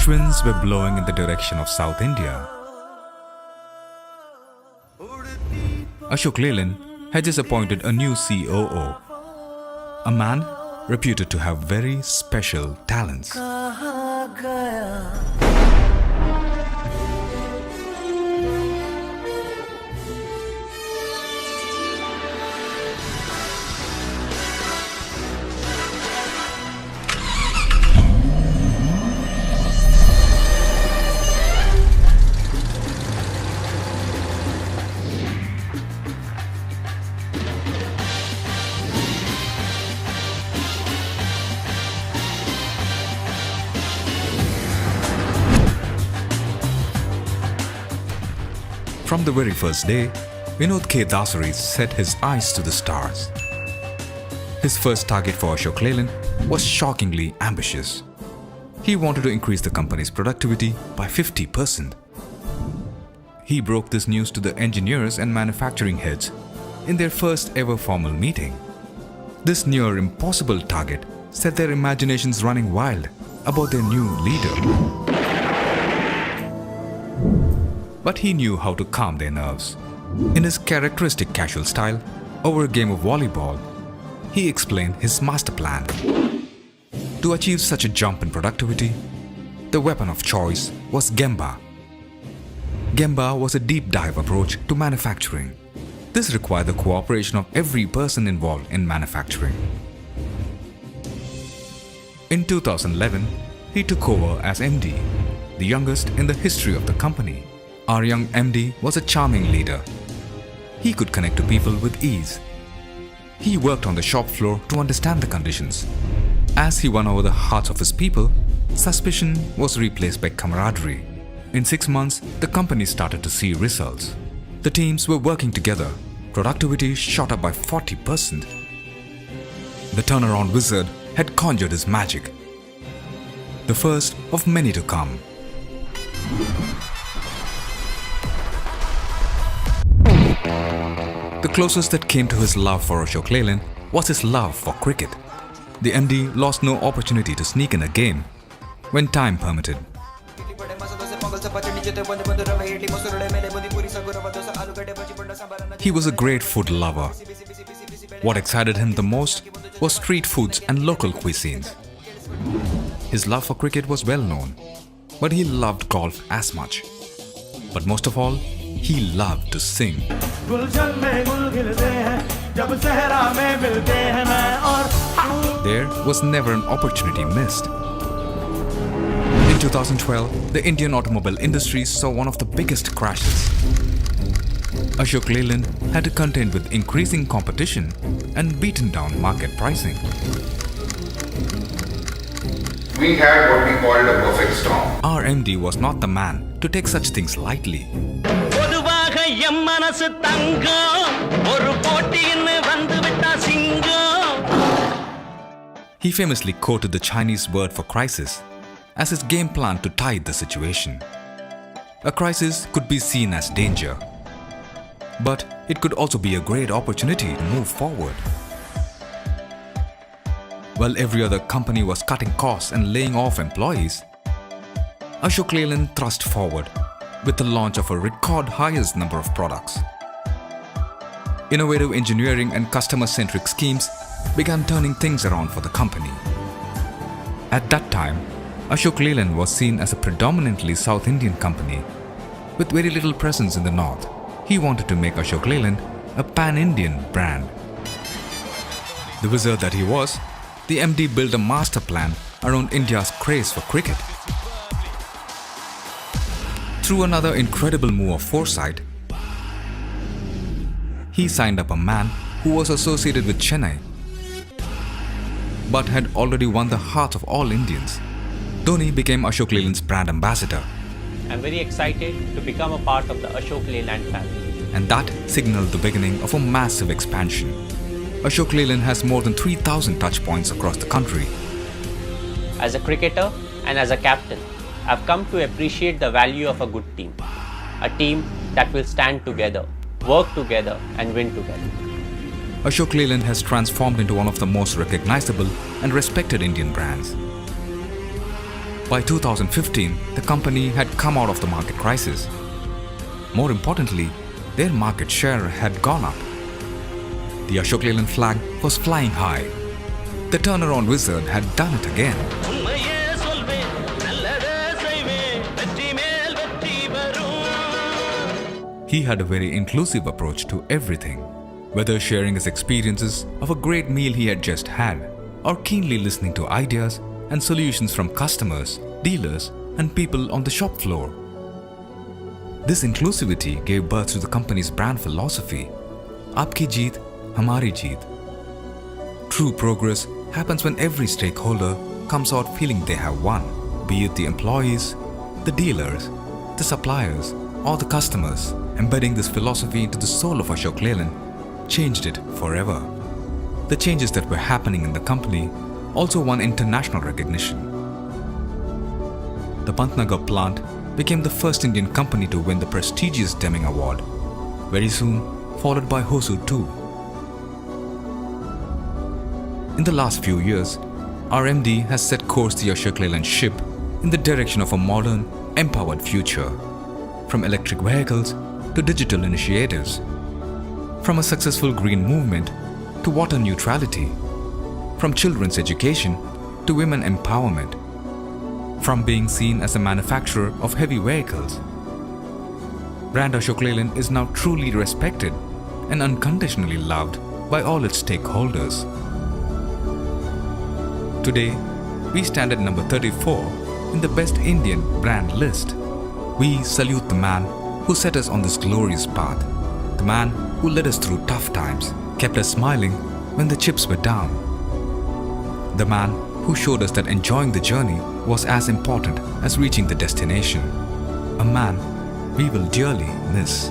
Fresh winds were blowing in the direction of South India. Ashok Leyland had just appointed a new COO, a man reputed to have very special talents. From the very first day, Dasari set his eyes to the stars. His first target for Ashok Leyland was shockingly ambitious. He wanted to increase the company's productivity by 50%. He broke this news to the engineers and manufacturing heads in their first ever formal meeting. This near impossible target set their imaginations running wild about their new leader. But he knew how to calm their nerves. In his characteristic casual style, over a game of volleyball, he explained his master plan. To achieve such a jump in productivity, the weapon of choice was Gemba. Gemba was a deep dive approach to manufacturing. This required the cooperation of every person involved in manufacturing. In 2011, he took over as MD, the youngest in the history of the company. Our young MD was a charming leader. He could connect to people with ease. He worked on the shop floor to understand the conditions. As he won over the hearts of his people, suspicion was replaced by camaraderie. In 6 months, the company started to see results. The teams were working together. Productivity shot up by 40%. The turnaround wizard had conjured his magic. The first of many to come. The closest that came to his love for Ashok Leyland was his love for cricket. The MD lost no opportunity to sneak in a game when time permitted. He was a great food lover. What excited him the most was street foods and local cuisines. His love for cricket was well known, but he loved golf as much. But most of all, he loved to sing. There was never an opportunity missed. In 2012, the Indian automobile industry saw one of the biggest crashes. Ashok Leyland had to contend with increasing competition and beaten down market pricing. We had what we called a perfect storm. Our MD was not the man to take such things lightly. He famously quoted the Chinese word for crisis as his game plan to tide the situation. A crisis could be seen as danger, but it could also be a great opportunity to move forward. While every other company was cutting costs and laying off employees, Ashok Leyland thrust forward with the launch of a record highest number of products. Innovative engineering and customer-centric schemes began turning things around for the company. At that time, Ashok Leyland was seen as a predominantly South Indian company with very little presence in the North. He wanted to make Ashok Leyland a pan-Indian brand. The wizard that he was, the MD built a master plan around India's craze for cricket. Through another incredible move of foresight, he signed up a man who was associated with Chennai but had already won the hearts of all Indians. Dhoni became Ashok Leyland's brand ambassador. I'm very excited to become a part of the Ashok Leyland family. And that signaled the beginning of a massive expansion. Ashok Leyland has more than 3,000 touch points across the country. As a cricketer and as a captain, I've come to appreciate the value of a good team. A team that will stand together, work together and win together. Ashok Leyland has transformed into one of the most recognizable and respected Indian brands. By 2015, the company had come out of the market crisis. More importantly, their market share had gone up. The Ashok Leyland flag was flying high. The turnaround wizard had done it again. He had a very inclusive approach to everything, whether sharing his experiences of a great meal he had just had, or keenly listening to ideas and solutions from customers, dealers, and people on the shop floor. This inclusivity gave birth to the company's brand philosophy, Aapki Jeet, Hamari Jeet. True progress happens when every stakeholder comes out feeling they have won, be it the employees, the dealers, the suppliers, or the customers. Embedding this philosophy into the soul of Ashok Leyland changed it forever. The changes that were happening in the company also won international recognition. The Pantnagar plant became the first Indian company to win the prestigious Deming Award, very soon followed by Hosur too. In the last few years, our MD has set course the Ashok Leyland ship in the direction of a modern, empowered future, from electric vehicles to digital initiatives, from a successful green movement to water neutrality, from children's education to women empowerment, from being seen as a manufacturer of heavy vehicles. Brand Ashok Leyland is now truly respected and unconditionally loved by all its stakeholders. Today, we stand at number 34 in the Best Indian Brand list. We salute the man who set us on this glorious path, the man who led us through tough times, kept us smiling when the chips were down, the man who showed us that enjoying the journey was as important as reaching the destination, a man we will dearly miss.